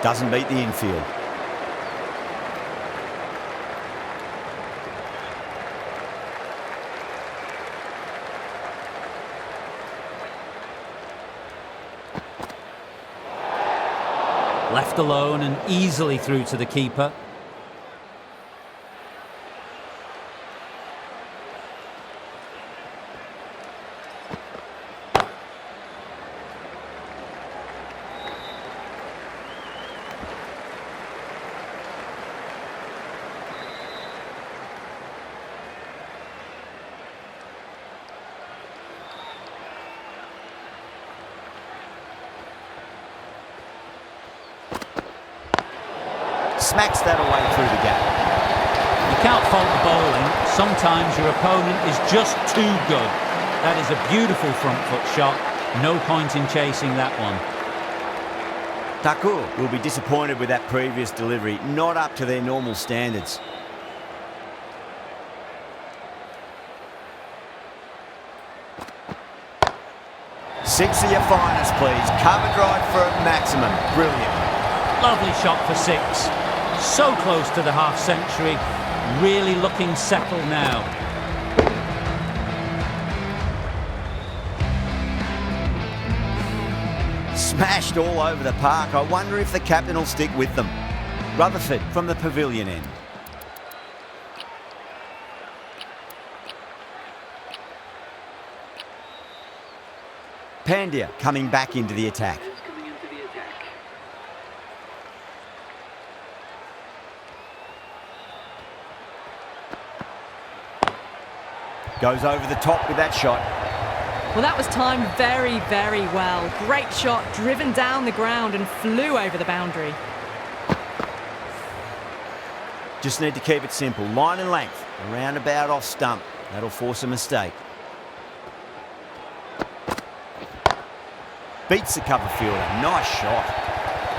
Doesn't beat the infield. Left alone and easily through to the keeper. Smacks that away through the gap. You can't fault the bowling. Sometimes your opponent is just too good. That is a beautiful front foot shot. No point in chasing that one. Thakur will be disappointed with that previous delivery. Not up to their normal standards. Six of your finest, please. Cover drive for a maximum. Brilliant. Lovely shot for six. So close to the half century, really looking settled now. Smashed all over the park. I wonder if the captain will stick with them. Rutherford from the pavilion end. Pandya coming back into the attack. Goes over the top with that shot. Well, that was timed very, very well. Great shot, driven down the ground and flew over the boundary. Just need to keep it simple. Line and length, around about off stump. That'll force a mistake. Beats the cover fielder. Nice shot.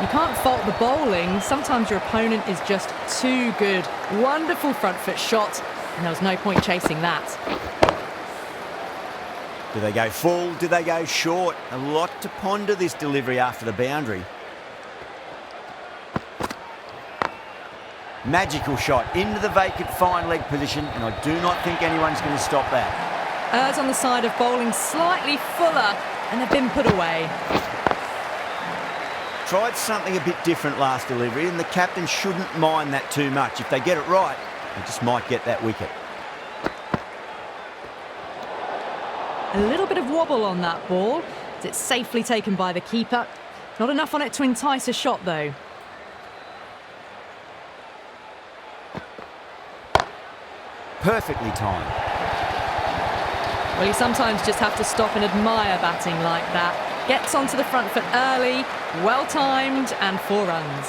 You can't fault the bowling. Sometimes your opponent is just too good. Wonderful front foot shot, and there was no point chasing that. Do they go full? Do they go short? A lot to ponder this delivery after the boundary. Magical shot into the vacant fine leg position, and I do not think anyone's going to stop that. Errs on the side of bowling slightly fuller, and they've been put away. Tried something a bit different last delivery, and the captain shouldn't mind that too much. If they get it right, they just might get that wicket. A little bit of wobble on that ball. It's safely taken by the keeper. Not enough on it to entice a shot, though. Perfectly timed. Well, you sometimes just have to stop and admire batting like that. Gets onto the front foot early, well-timed, and 4 runs.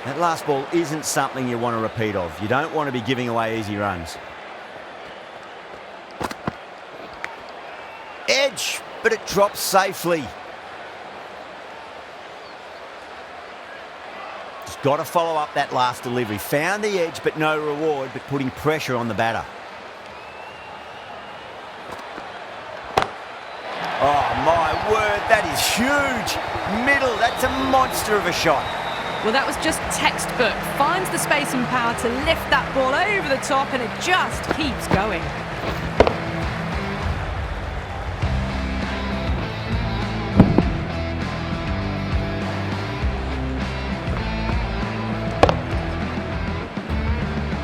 That last ball isn't something you want to repeat of. You don't want to be giving away easy runs. Edge, but it drops safely. Just got to follow up that last delivery. Found the edge, but no reward, but putting pressure on the batter. Oh, my word, that is huge. Middle, that's a monster of a shot. Well, that was just textbook. Finds the space and power to lift that ball over the top, and it just keeps going.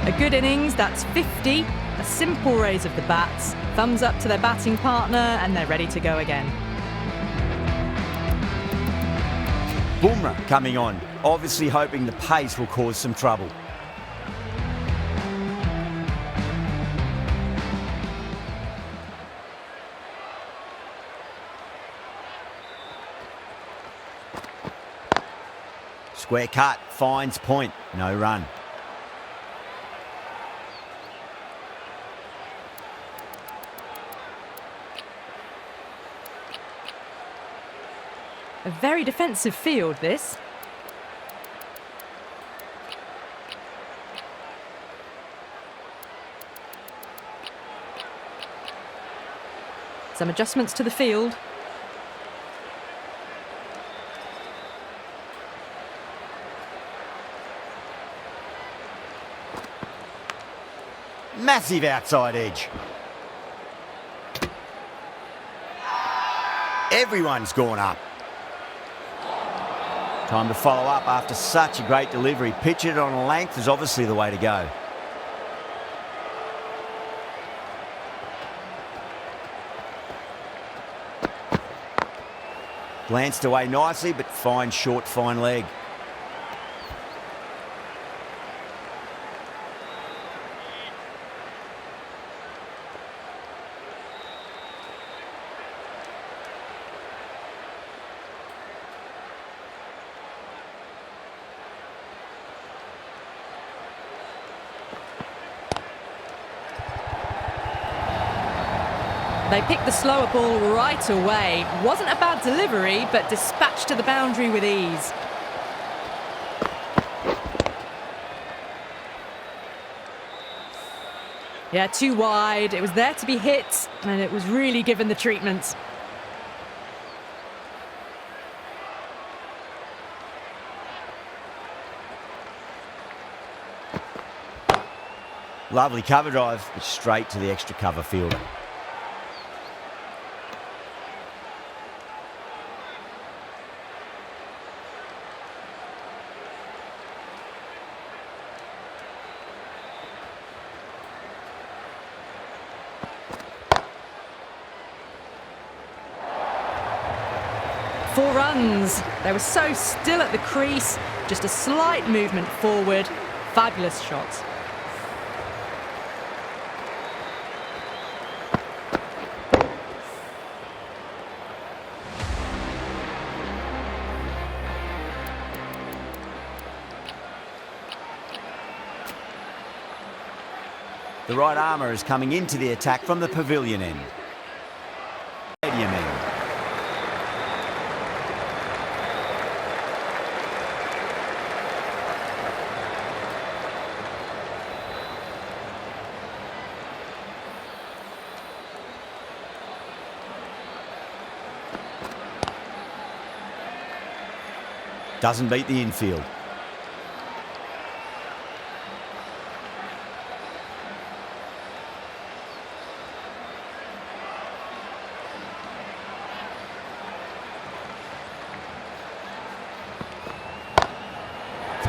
A good innings, that's 50. A simple raise of the bats. Thumbs up to their batting partner, and they're ready to go again. Bumrah coming on, obviously hoping the pace will cause some trouble. Square cut, finds point, no run. A very defensive field, this. Some adjustments to the field. Massive outside edge. Everyone's gone up. Time to follow up after such a great delivery. Pitch it on a length is obviously the way to go. Glanced away nicely, but fine short, fine leg. They picked the slower ball right away. Wasn't a bad delivery, but dispatched to the boundary with ease. Yeah, too wide. It was there to be hit, and it was really given the treatment. Lovely cover drive, but straight to the extra cover fielder. Four runs. They were so still at the crease. Just a slight movement forward. Fabulous shot. The right armour is coming into the attack from the pavilion end. Stadium end. Doesn't beat the infield.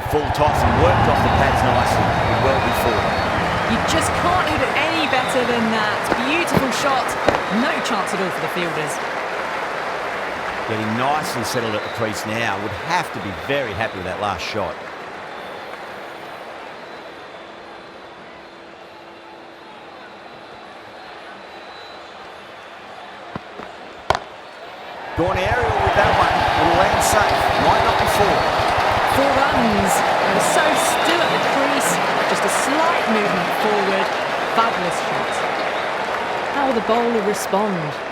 Full toss and worked off the pads nicely. Well before. You just can't hit it any better than that. Beautiful shot. No chance at all for the fielders. Getting nicely settled at the crease now. Would have to be very happy with that last shot. Gone aerial with that one. It'll land safe. Might not be four. 4 runs. They were so still at the crease. Just a slight movement forward. Fabulous shot. How will the bowler respond?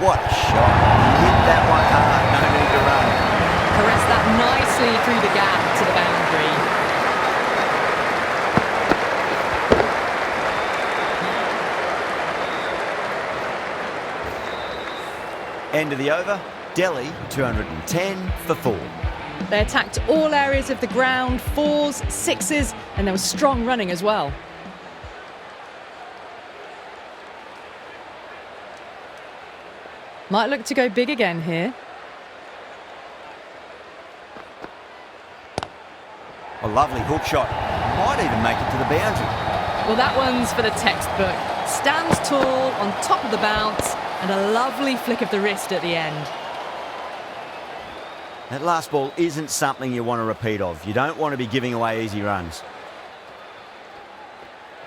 What a shot. He hit that one hard. No need to run. Caressed that nicely through the gap to the boundary. End of the over. Delhi 210 for 4. They attacked all areas of the ground, 4s, 6s, and there was strong running as well. Might look to go big again here. A lovely hook shot. Might even make it to the boundary. Well, that one's for the textbook. Stands tall on top of the bounce and a lovely flick of the wrist at the end. That last ball isn't something you want to repeat of. You don't want to be giving away easy runs.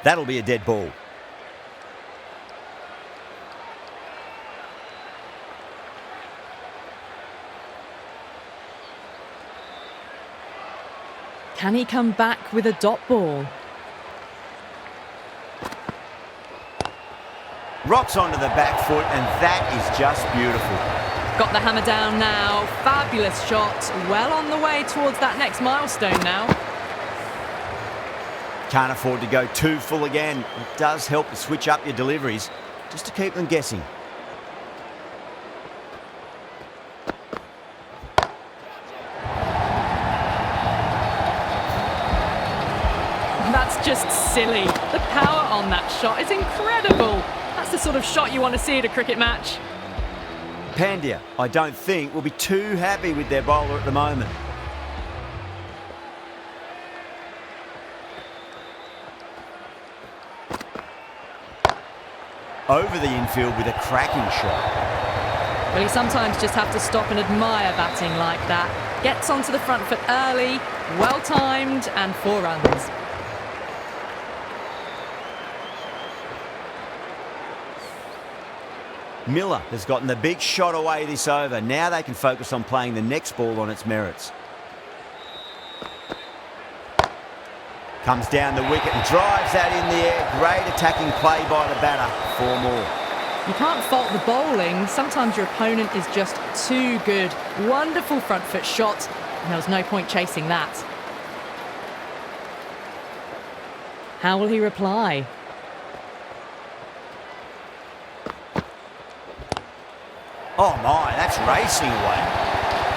That'll be a dead ball. Can he come back with a dot ball? Rocks onto the back foot, and that is just beautiful. Got the hammer down now. Fabulous shot. Well on the way towards that next milestone now. Can't afford to go too full again. It does help to switch up your deliveries, just to keep them guessing. That's just silly. The power on that shot is incredible. That's the sort of shot you want to see at a cricket match. Pandya, I don't think, will be too happy with their bowler at the moment. Over the infield with a cracking shot. Well, you sometimes just have to stop and admire batting like that. Gets onto the front foot early, well timed, and 4 runs. Miller has gotten the big shot away this over. Now they can focus on playing the next ball on its merits. Comes down the wicket and drives that in the air. Great attacking play by the batter. 4 more. You can't fault the bowling. Sometimes your opponent is just too good. Wonderful front foot shot, and there was no point chasing that. How will he reply? Oh my, that's racing away.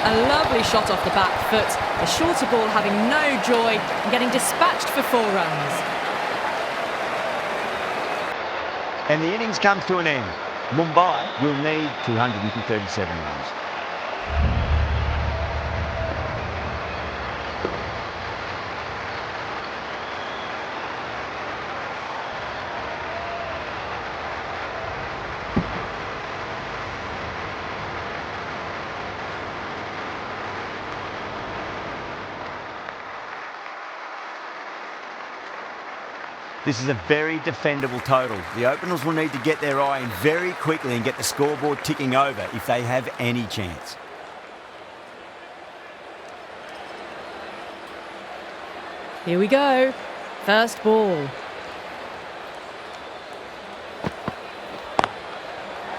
A lovely shot off the back foot. The shorter ball having no joy and getting dispatched for 4 runs. And the innings comes to an end. Mumbai will need 237 runs. This is a very defendable total. The openers will need to get their eye in very quickly and get the scoreboard ticking over if they have any chance. Here we go. First ball.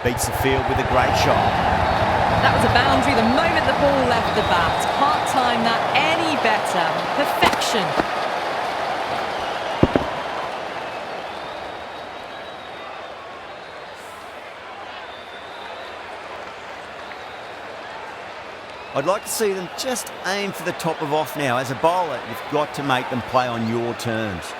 Beats the field with a great shot. That was a boundary the moment the ball left the bat. Can't time that any better. Perfection. I'd like to see them just aim for the top of off now. As a bowler, you've got to make them play on your terms.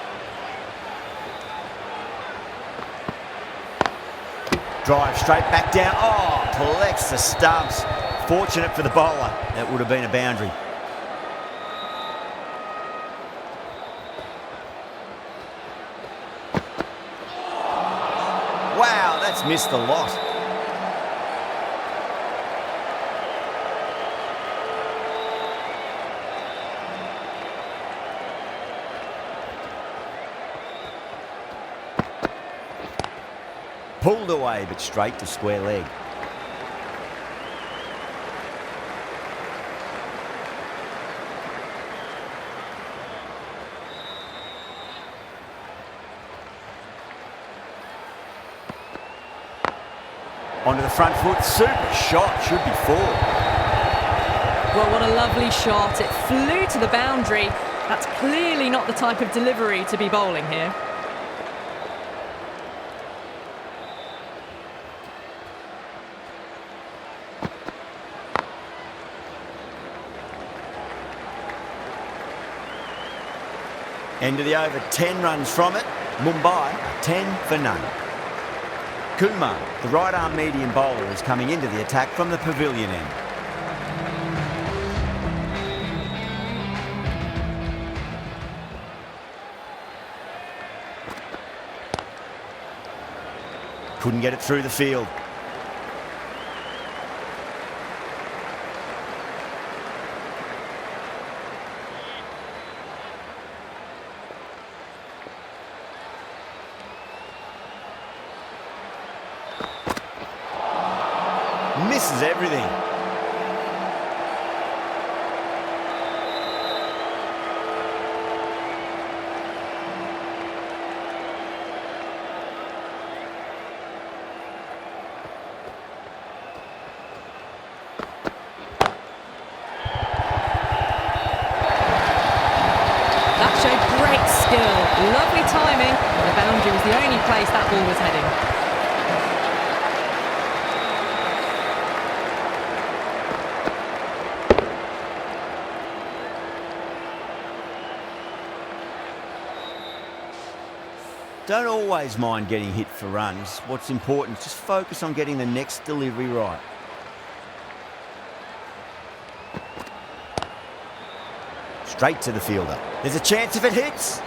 Drive straight back down. Oh, collects the stumps. Fortunate for the bowler. That would have been a boundary. Wow, that's missed the lot. Pulled away, but straight to square leg. Onto the front foot, super shot, should be 4. Well, what a lovely shot. It flew to the boundary. That's clearly not the type of delivery to be bowling here. End of the over, 10 runs from it. Mumbai, 10 for none. Kumar, the right-arm medium bowler, is coming into the attack from the pavilion end. Couldn't get it through the field. Misses everything. That showed great skill. Lovely timing. The boundary was the only place that ball was heading. Don't always mind getting hit for runs. What's important is just focus on getting the next delivery right. Straight to the fielder. There's a chance if it hits.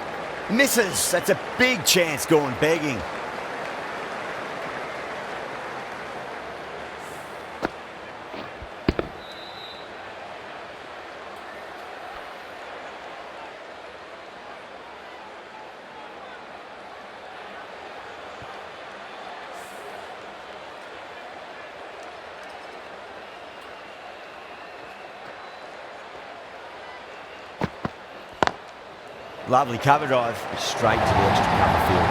Misses. That's a big chance going begging. Lovely cover drive, straight to the extra cover field.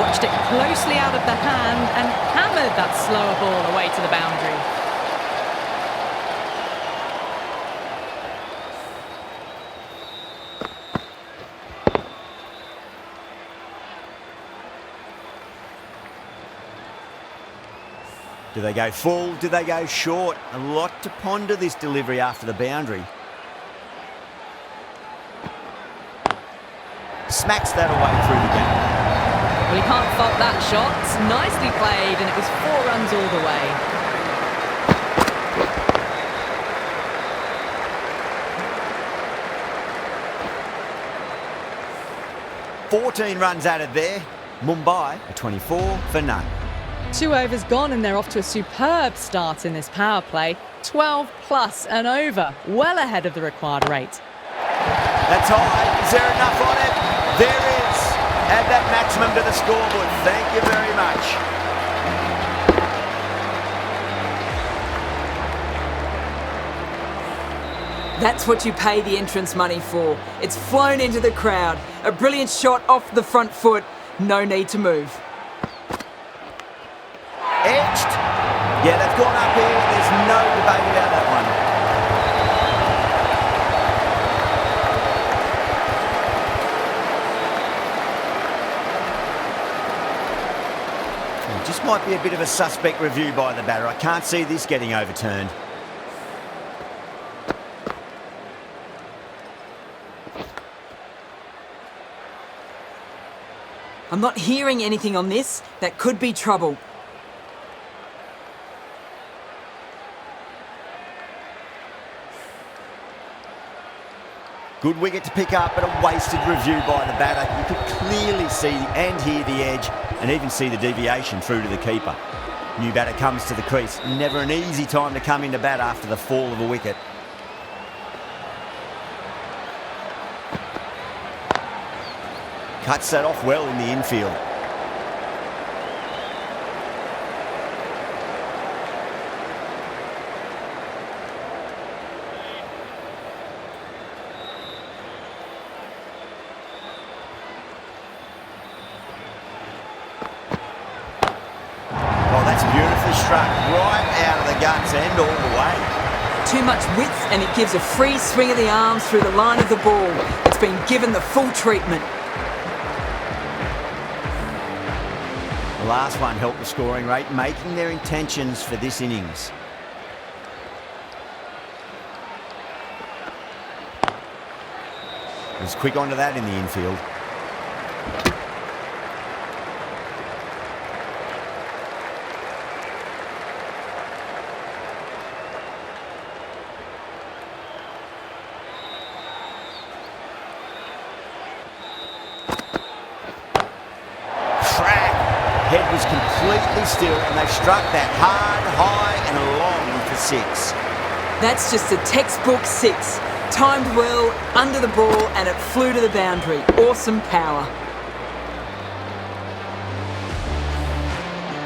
Watched it closely out of the hand and hammered that slower ball away to the boundary. Do they go full? Do they go short? A lot to ponder this delivery after the boundary. Smacks that away through the gap. Well, he can't fault that shot. Nicely played, and it was 4 runs all the way. 14 runs added there. Mumbai are 24 for none. 2 overs gone, and they're off to a superb start in this power play. 12 plus and over, well ahead of the required rate. That's high. Is there enough on it? There is. Add that maximum to the scoreboard. Thank you very much. That's what you pay the entrance money for. It's flown into the crowd. A brilliant shot off the front foot. No need to move. Edged. Yeah, they've gone up here. There's no debate about that one. It just might be a bit of a suspect review by the batter. I can't see this getting overturned. I'm not hearing anything on this. That could be trouble. Good wicket to pick up, but a wasted review by the batter. You could clearly see and hear the edge and even see the deviation through to the keeper. New batter comes to the crease. Never an easy time to come into bat after the fall of a wicket. Cuts that off well in the infield. Oh, that's beautifully struck right out of the guts and all the way. Too much width and it gives a free swing of the arms through the line of the ball. It's been given the full treatment. The last one helped the scoring rate, making their intentions for this innings. He was quick onto that in the infield. Head was completely still and they struck that hard, high and long for 6. That's just a textbook 6. Timed well, under the ball, and it flew to the boundary. Awesome power.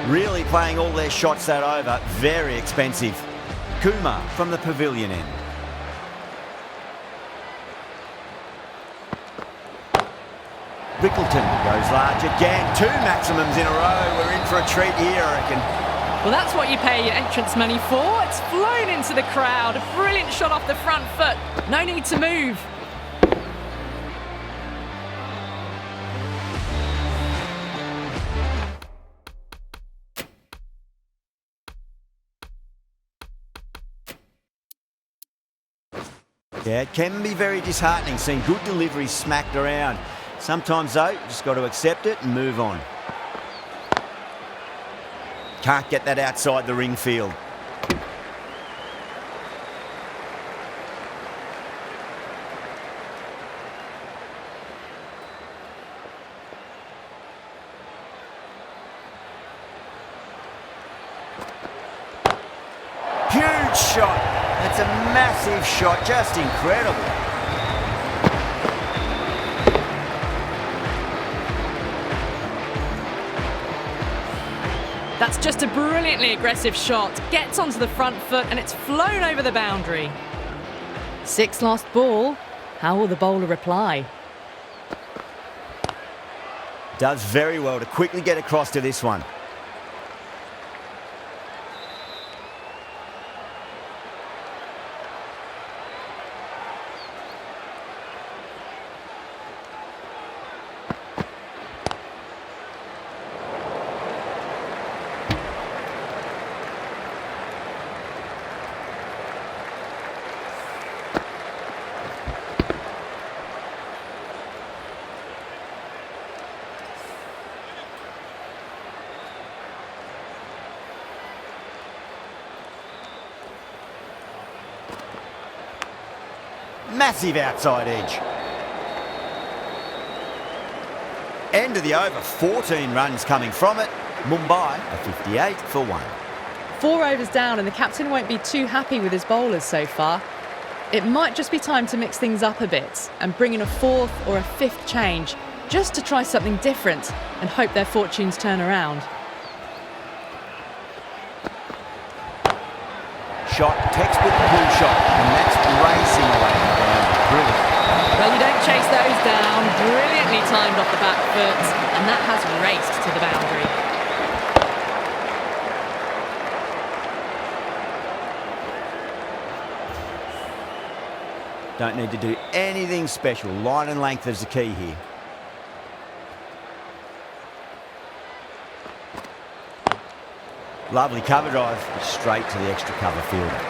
Really playing all their shots that over. Very expensive. Kumar from the pavilion end. Wickleton goes large again. 2 maximums in a row. We're in for a treat here, I reckon. Well, that's what you pay your entrance money for. It's flown into the crowd. A brilliant shot off the front foot. No need to move. Yeah, it can be very disheartening seeing good deliveries smacked around. Sometimes, though, you just got to accept it and move on. Can't get that outside the ring field. Huge shot. That's a massive shot, just incredible. That's just a brilliantly aggressive shot. Gets onto the front foot and it's flown over the boundary. 6 lost ball. How will the bowler reply? Does very well to quickly get across to this one. Massive outside edge. End of the over, 14 runs coming from it. Mumbai a 58 for 1. 4 overs down and the captain won't be too happy with his bowlers so far. It might just be time to mix things up a bit and bring in a 4th or a 5th change just to try something different and hope their fortunes turn around. Shot, textbook pull shot, and that's racing away from the boundary. Brilliant. Well, you don't chase those down. Brilliantly timed off the back foot, and that has raced to the boundary. Don't need to do anything special. Line and length is the key here. Lovely cover drive, straight to the extra cover fielder.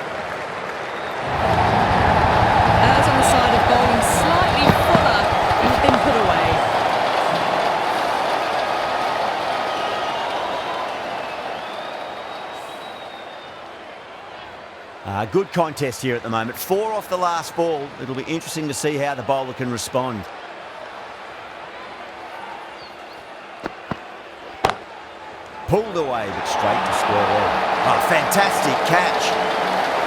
As on the side of bowling, slightly fuller, he's been put away. Good contest here at the moment. 4 off the last ball. It'll be interesting to see how the bowler can respond. Pulled away, but straight to square leg. Oh, fantastic catch.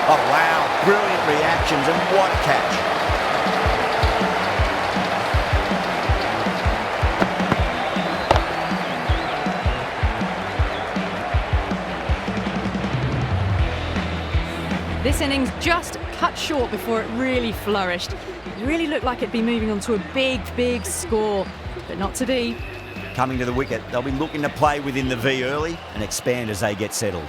Oh, wow. Brilliant reactions, and what a catch. This innings just cut short before it really flourished. It really looked like it'd be moving on to a big, big score, but not to be. Coming to the wicket, they'll be looking to play within the V early and expand as they get settled.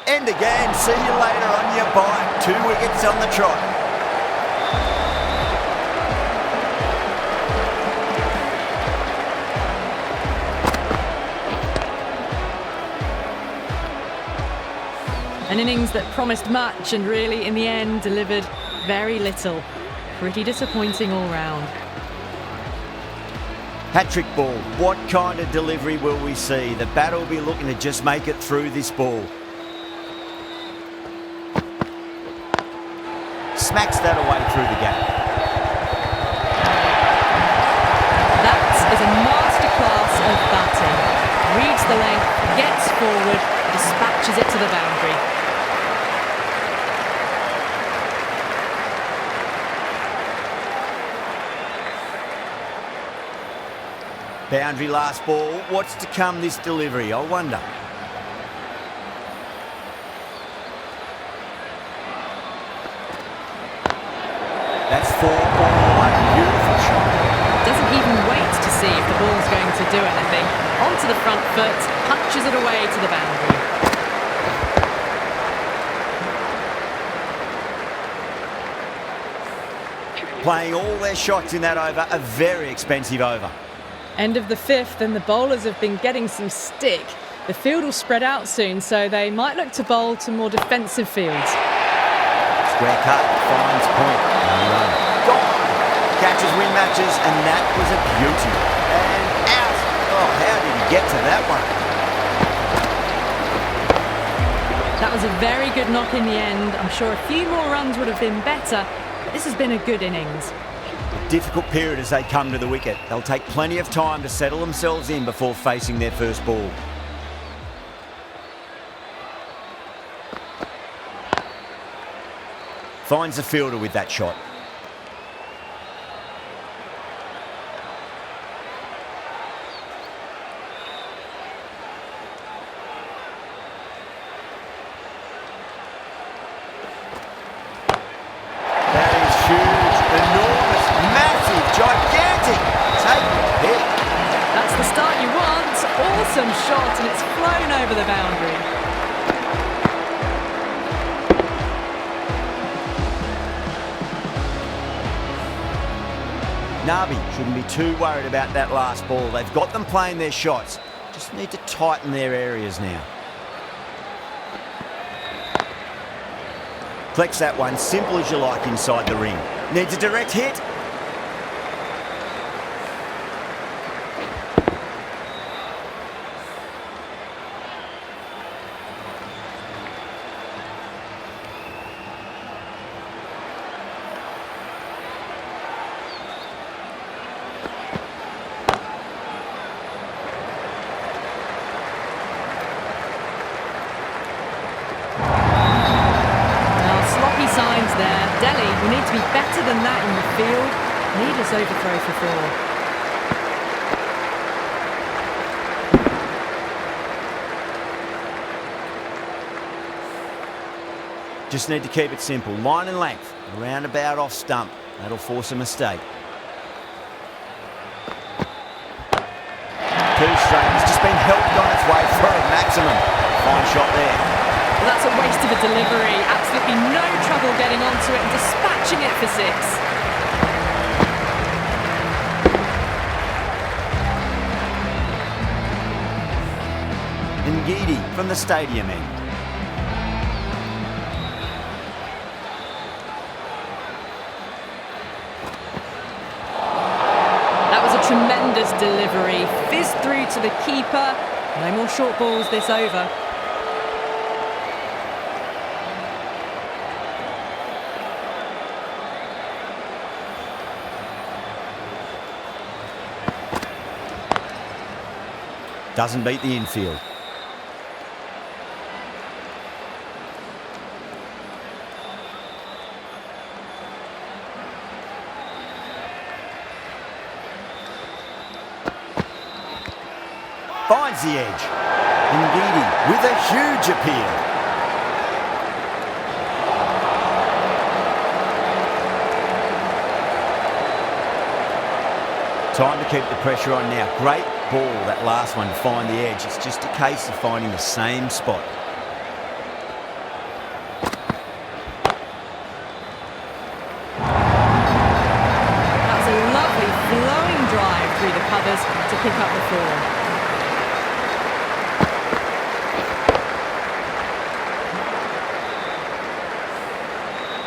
And again, see you later on your bike. 2 wickets on the trot. An innings that promised much and really, in the end, delivered very little. Pretty disappointing all round. Hat-trick ball. What kind of delivery will we see? The batter will be looking to just make it through this ball. Smacks that away through the gap. the length, gets forward, dispatches it to the boundary. Boundary last ball. What's to come this delivery, I wonder? That's 4 all. Beautiful shot. Doesn't even wait to see if the ball's going to do anything. Onto the front foot, punches it away to the boundary. Playing all their shots in that over, a very expensive over. End of the fifth, and the bowlers have been getting some stick. The field will spread out soon, so they might look to bowl to more defensive fields. Square cut, finds point, and run. Gone! Catches win matches, and that was a beauty. And out! Oh, how did he get to that one? That was a very good knock in the end. I'm sure a few more runs would have been better, but this has been a good innings. A difficult period as they come to the wicket. They'll take plenty of time to settle themselves in before facing their first ball. Finds the fielder with that shot. That is huge, enormous, massive, gigantic. Take a hit. That's the start you want. Awesome shot, and it's flown over the boundary. Nabi shouldn't be too worried about that last ball. They've got them playing their shots. Just need to tighten their areas now. Flex that one, simple as you like inside the ring. Needs a direct hit. Delhi, we need to be better than that in the field. Needless overthrow for 4. Just need to keep it simple. Line and length, around about off stump. That'll force a mistake. Too straight. It's just been helped on its way for a maximum. Fine shot there. Well, that's a waste of a delivery. Absolutely no trouble getting onto it and dispatching it for 6. Ngidi from the stadium end. That was a tremendous delivery. Fizzed through to the keeper. No more short balls this over. Doesn't beat the infield. Finds the edge. Ngidi with a huge appeal. Time to keep the pressure on now. Great ball, that last one, to find the edge. It's just a case of finding the same spot. That's a lovely flowing drive through the covers to pick up the 4.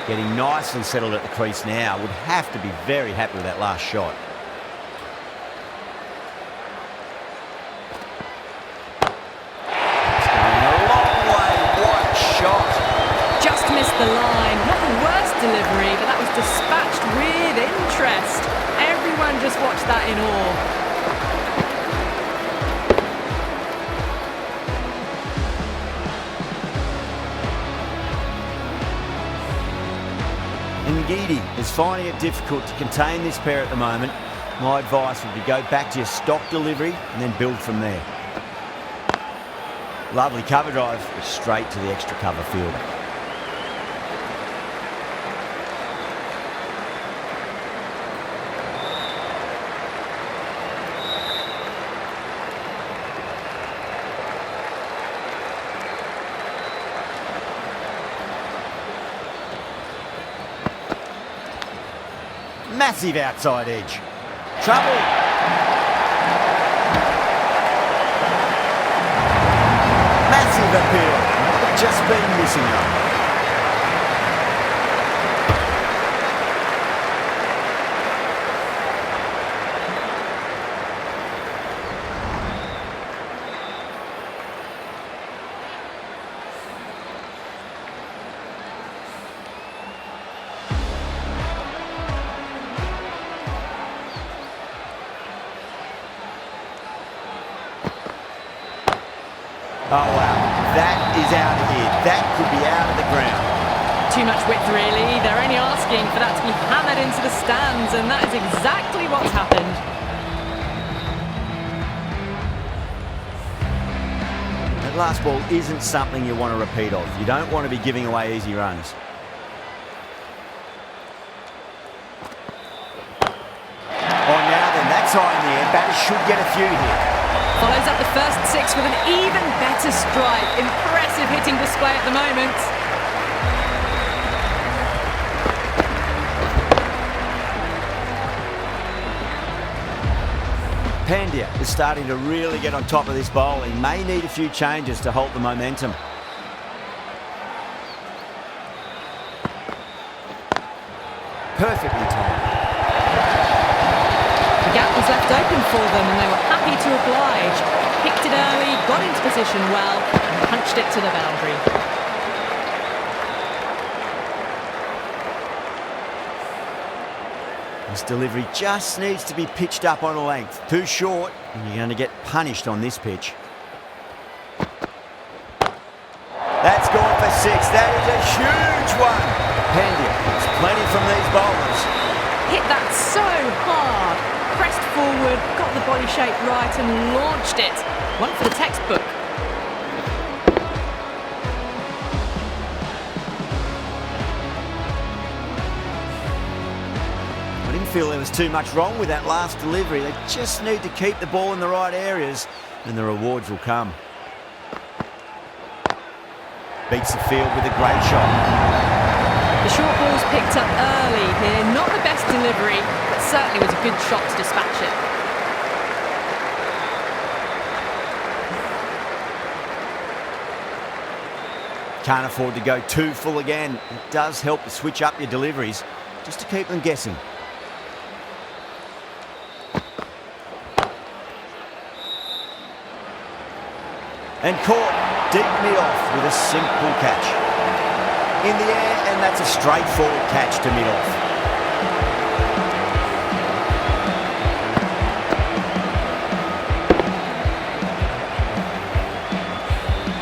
Getting nicely settled at the crease now. Would have to be very happy with that last shot. The line, not the worst delivery, but that was dispatched with interest. Everyone just watched that in awe. Gidi is finding it difficult to contain this pair at the moment. My advice would be go back to your stock delivery and then build from there. Lovely cover drive, straight to the extra cover field. Massive outside edge. Trouble. Massive appeal. Just been missing though. Oh wow, that is out of here. That could be out of the ground. Too much width really. They're only asking for that to be hammered into the stands, and that is exactly what's happened. That last ball isn't something you want to repeat of. You don't want to be giving away easy runs. Oh, now then, that's high in the air. Batters should get a few here. Follows up the first six with an even better strike. Impressive hitting display at the moment. Pandya is starting to really get on top of this bowl. He may need a few changes to halt the momentum. Perfectly timed. The gap was left open for them and they were happy to oblige. Picked it early, got into position well and punched it to the boundary. This delivery just needs to be pitched up on a length. Too short and you're going to get punished on this pitch. That's gone for six. That is a huge one. Pandya has plenty from these bowlers. Hit that so hard. Pressed forward, got the body shape right and launched it. One for the textbook. I didn't feel there was too much wrong with that last delivery. They just need to keep the ball in the right areas and the rewards will come. Beats the field with a great shot. The short ball's picked up early here. Not the best delivery, but certainly was a good shot to dispatch it. Can't afford to go too full again. It does help to switch up your deliveries just to keep them guessing. And caught deep mid-off with a simple catch. In the air, and that's a straightforward catch to mid-off.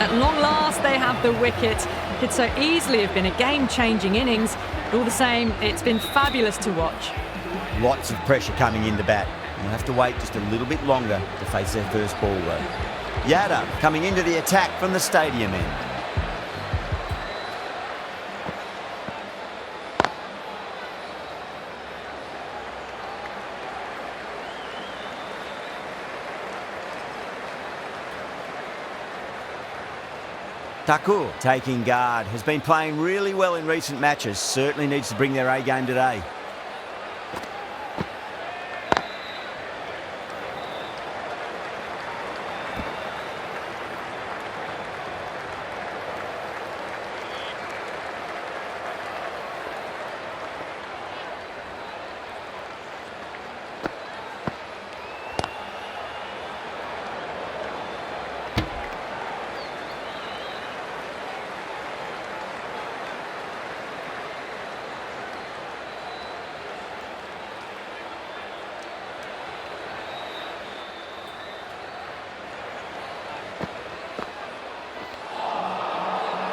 At long last, they have the wicket. Could so easily have been a game-changing innings, but all the same, it's been fabulous to watch. Lots of pressure coming into bat. They'll have to wait just a little bit longer to face their first ball though. Yadav coming into the attack from the stadium end. Thakur taking guard, has been playing really well in recent matches, certainly needs to bring their A game today.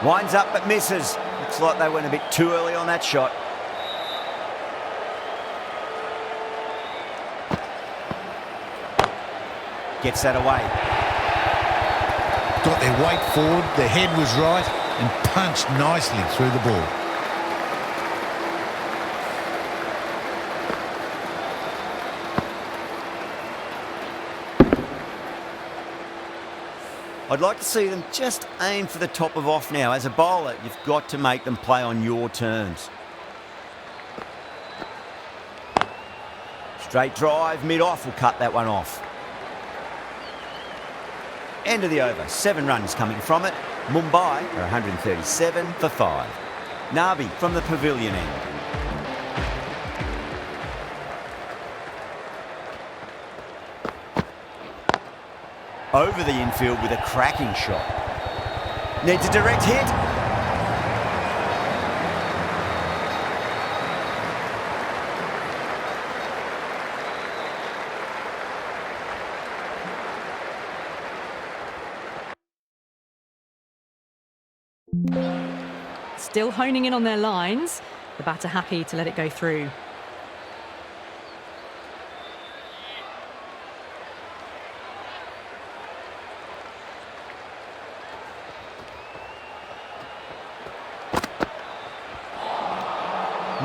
Winds up but misses. Looks like they went a bit too early on that shot. gets that away. Got their weight forward, their head was right, and punched nicely through the ball. I'd like to see them just aim for the top of off now. As a bowler, you've got to make them play on your terms. Straight drive, mid-off will cut that one off. End of the over, 7 runs coming from it. Mumbai are 137 for 5. Nabi from the pavilion end. Over the infield with a cracking shot. Needs a direct hit. Still honing in on their lines. The batter happy to let it go through.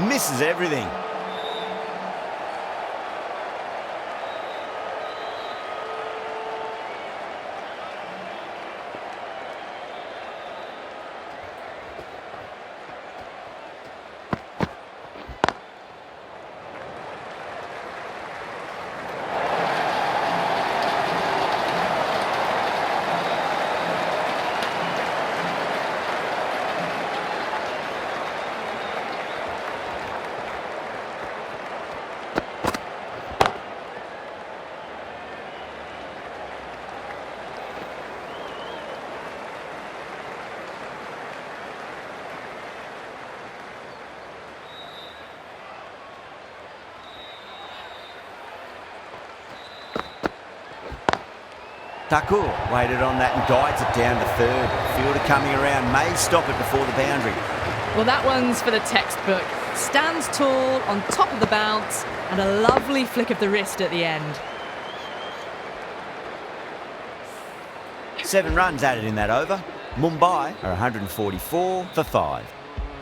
Misses everything. Thakur waited on that and guides it down to third. Fielder coming around, may stop it before the boundary. Well, that one's for the textbook. Stands tall, on top of the bounce, and a lovely flick of the wrist at the end. 7 runs added in that over. Mumbai are 144 for 5.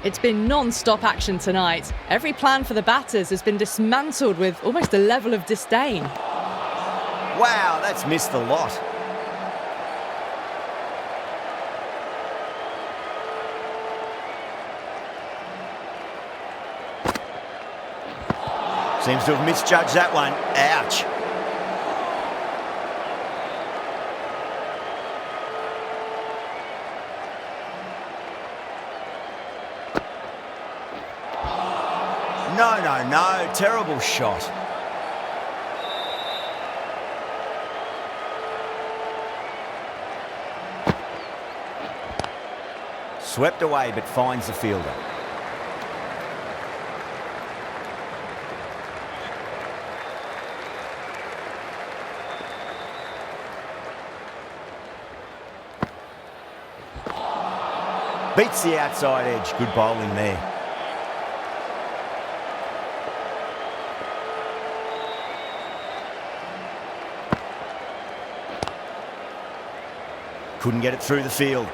It's been non-stop action tonight. Every plan for the batters has been dismantled with almost a level of disdain. Wow, that's missed the lot. Seems to have misjudged that one. Ouch. No. Terrible shot. Swept away, but finds the fielder. Beats the outside edge. Good bowling there. Couldn't get it through the field.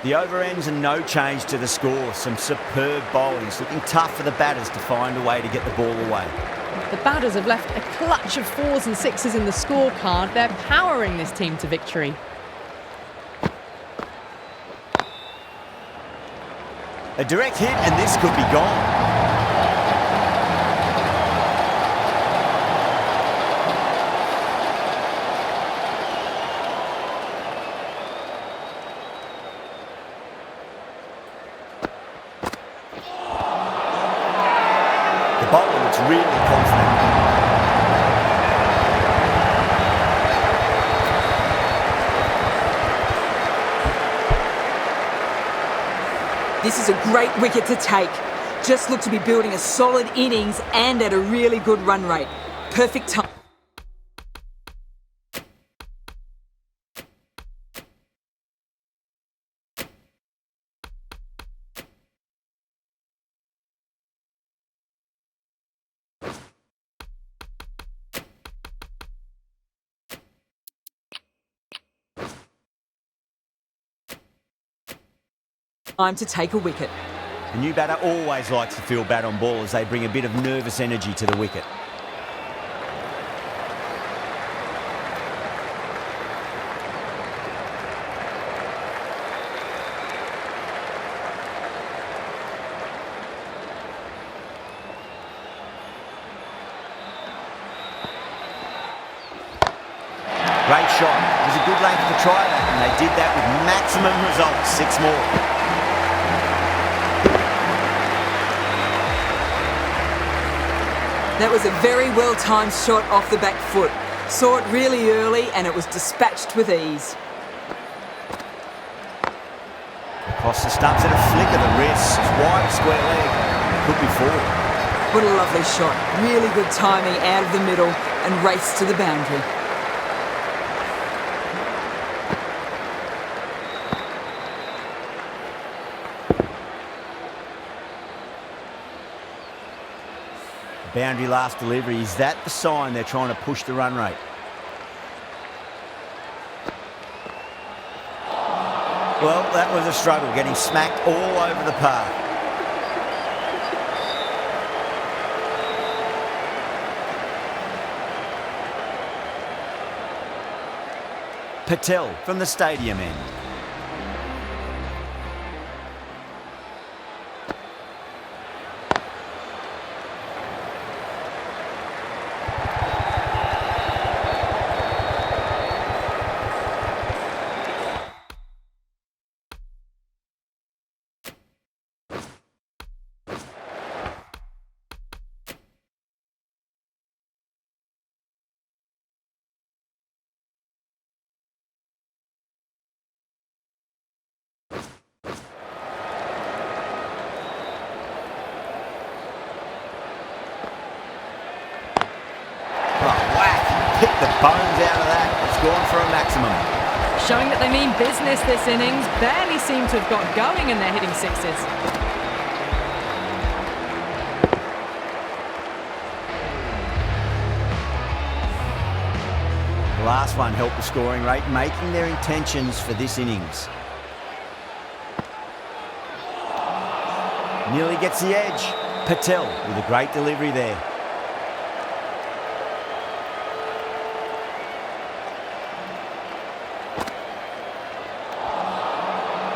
The over ends and no change to the score. Some superb bowling. It's looking tough for the batters to find a way to get the ball away. The batters have left a clutch of 4s and 6s in the scorecard. They're powering this team to victory. A direct hit and this could be gone. The bowler looks really confident. This is a great wicket to take. Just look to be building a solid innings and at a really good run rate. Perfect time. time to take a wicket. The new batter always likes to feel bat on ball as they bring a bit of nervous energy to the wicket. Great shot. It was a good length to try that, and they did that with maximum results. 6 more. That was a very well-timed shot off the back foot. Saw it really early and it was dispatched with ease. Across the stumps and a flick of the wrist. Wide square leg. Could be 4. What a lovely shot. Really good timing out of the middle and race to the boundary. Boundary last delivery. Is that the sign they're trying to push the run rate? Well, that was a struggle, getting smacked all over the park. Patel from the stadium end. Pick the bones out of that. It's gone for a maximum. Showing that they mean business this innings. Barely seem to have got going and they're hitting 6s. The last one helped the scoring rate, making their intentions for this innings. Nearly gets the edge. Patel with a great delivery there.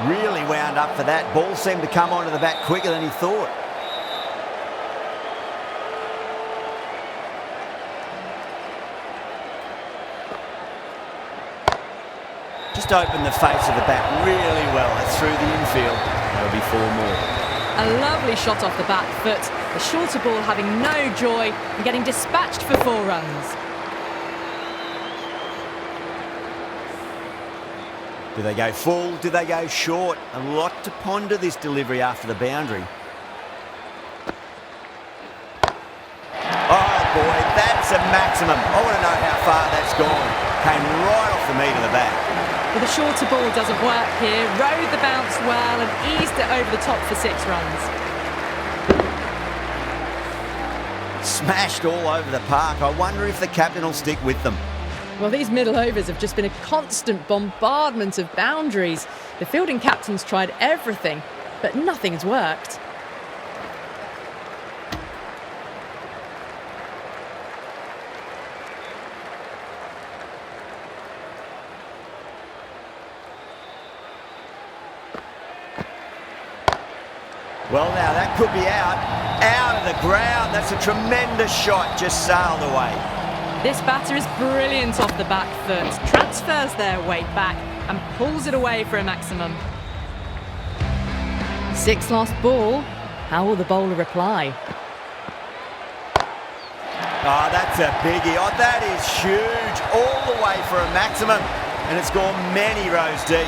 Really wound up for that. Ball seemed to come onto the bat quicker than he thought. Just opened the face of the bat really well. That's through the infield. There'll be 4 more. A lovely shot off the back foot. The shorter ball having no joy and getting dispatched for 4 runs. Do they go full? Do they go short? A lot to ponder this delivery after the boundary. Oh boy, that's a maximum. I want to know how far that's gone. Came right off the meat of the bat. Well, the shorter ball doesn't work here. Rode the bounce well and eased it over the top for 6 runs. Smashed all over the park. I wonder if the captain will stick with them. Well, these middle overs have just been a constant bombardment of boundaries. The fielding captain's tried everything, but nothing's worked. Well, now that could be out of the ground. That's a tremendous shot, just sailed away. This batter is brilliant off the back foot, transfers their weight back and pulls it away for a maximum. 6 last ball. How will the bowler reply? Oh, that's a biggie. Oh, that is huge. All the way for a maximum. And it's gone many rows deep.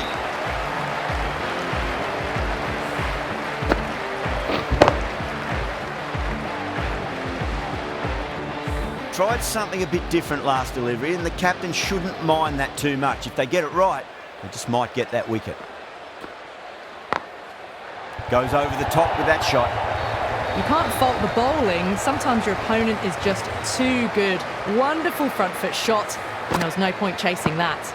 Tried something a bit different last delivery, and the captain shouldn't mind that too much. If they get it right, they just might get that wicket. Goes over the top with that shot. You can't fault the bowling. Sometimes your opponent is just too good. Wonderful front foot shot, and there was no point chasing that.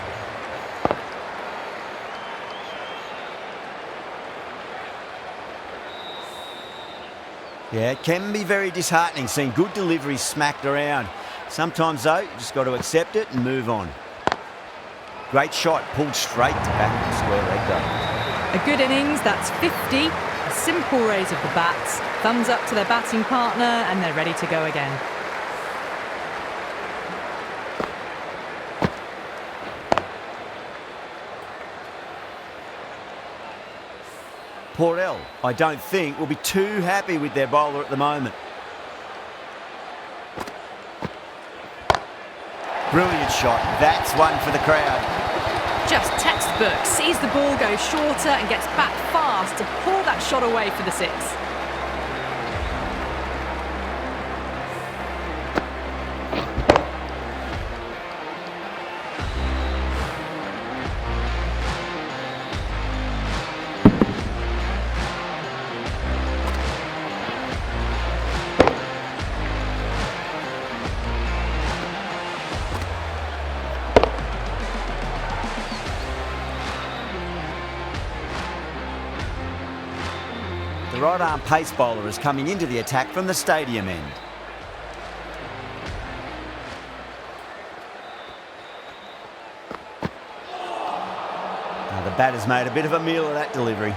Yeah, it can be very disheartening seeing good deliveries smacked around. Sometimes, though, you just got to accept it and move on. Great shot, pulled straight to back square leg though. A good innings, that's 50. A simple raise of the bats. Thumbs up to their batting partner and they're ready to go again. Porell, I don't think, will be too happy with their bowler at the moment. Brilliant shot. That's one for the crowd. Just textbook. Sees the ball go shorter and gets back fast to pull that shot away for the six. The right-arm pace bowler is coming into the attack from the stadium end. Now the batter's made a bit of a meal of that delivery.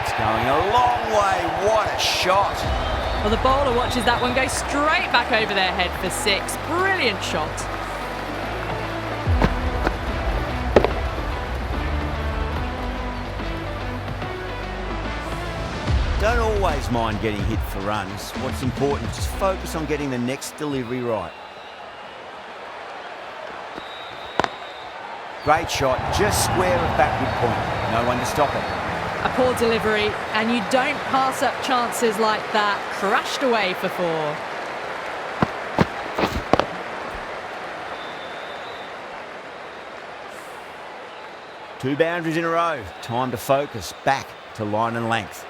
It's going a long way. What a shot. Well, the bowler watches that one go straight back over their head for six. Brilliant shot. Don't always mind getting hit for runs. What's important is just focus on getting the next delivery right. Great shot, just square of backward point. No one to stop it. A poor delivery, and you don't pass up chances like that. Crashed away for four. Two boundaries in a row. Time to focus back to line and length.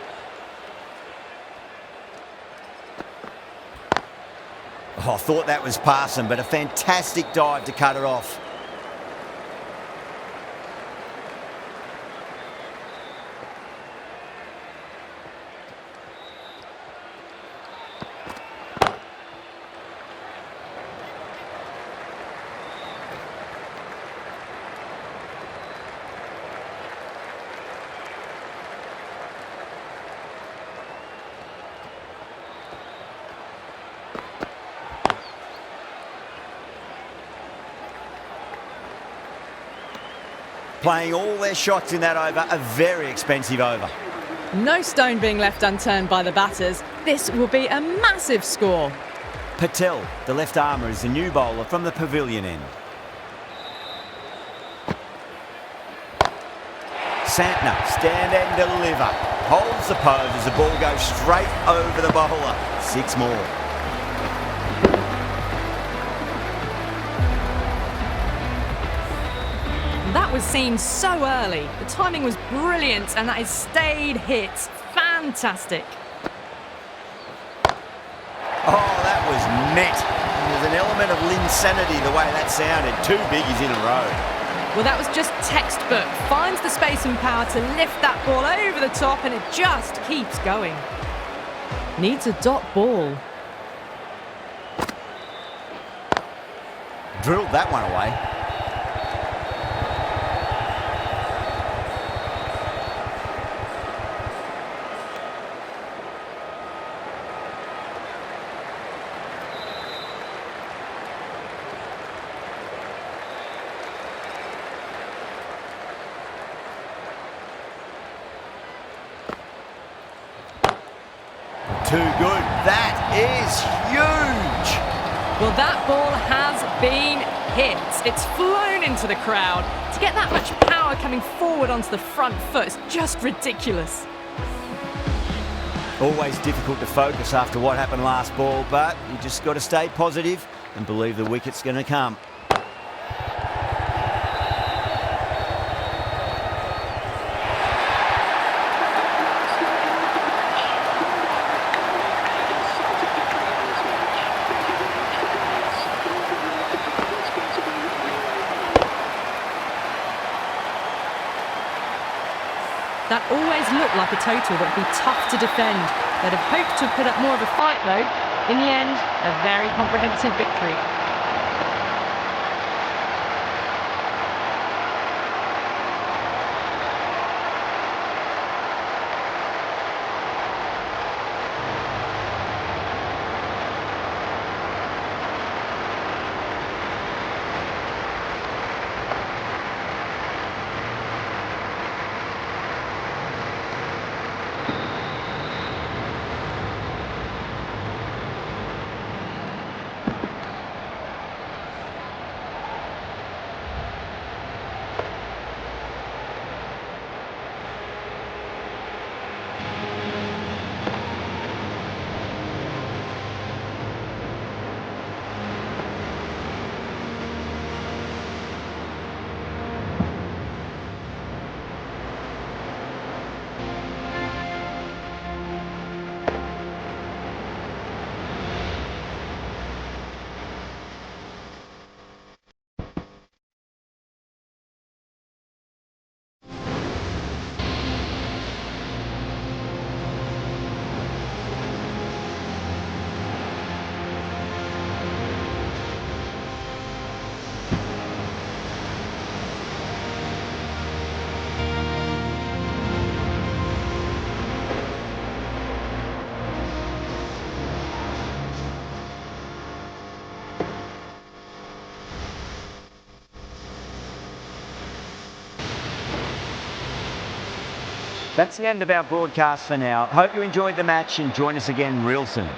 Oh, I thought that was passing, but a fantastic dive to cut it off. Playing all their shots in that over, a very expensive over. No stone being left unturned by the batters. This will be a massive score. Patel, the left armour, is the new bowler from the pavilion end. Santner, stand and deliver. Holds the pose as the ball goes straight over the bowler. Six more. That was seen so early. The timing was brilliant and that is stayed hits. Fantastic. Oh, that was met. There's an element of insanity the way that sounded. Two biggies in a row. Well, that was just textbook. Finds the space and power to lift that ball over the top and it just keeps going. Needs a dot ball. Drilled that one away. Too good. That is huge. Well, that ball has been hit. It's flown into the crowd. To get that much power coming forward onto the front foot is just ridiculous. Always difficult to focus after what happened last ball, but you just got to stay positive and believe the wicket's going to come. That always looked like a total that would be tough to defend. They'd have hoped to have put up more of a fight though. In the end, a very comprehensive victory. That's the end of our broadcast for now. Hope you enjoyed the match and join us again real soon.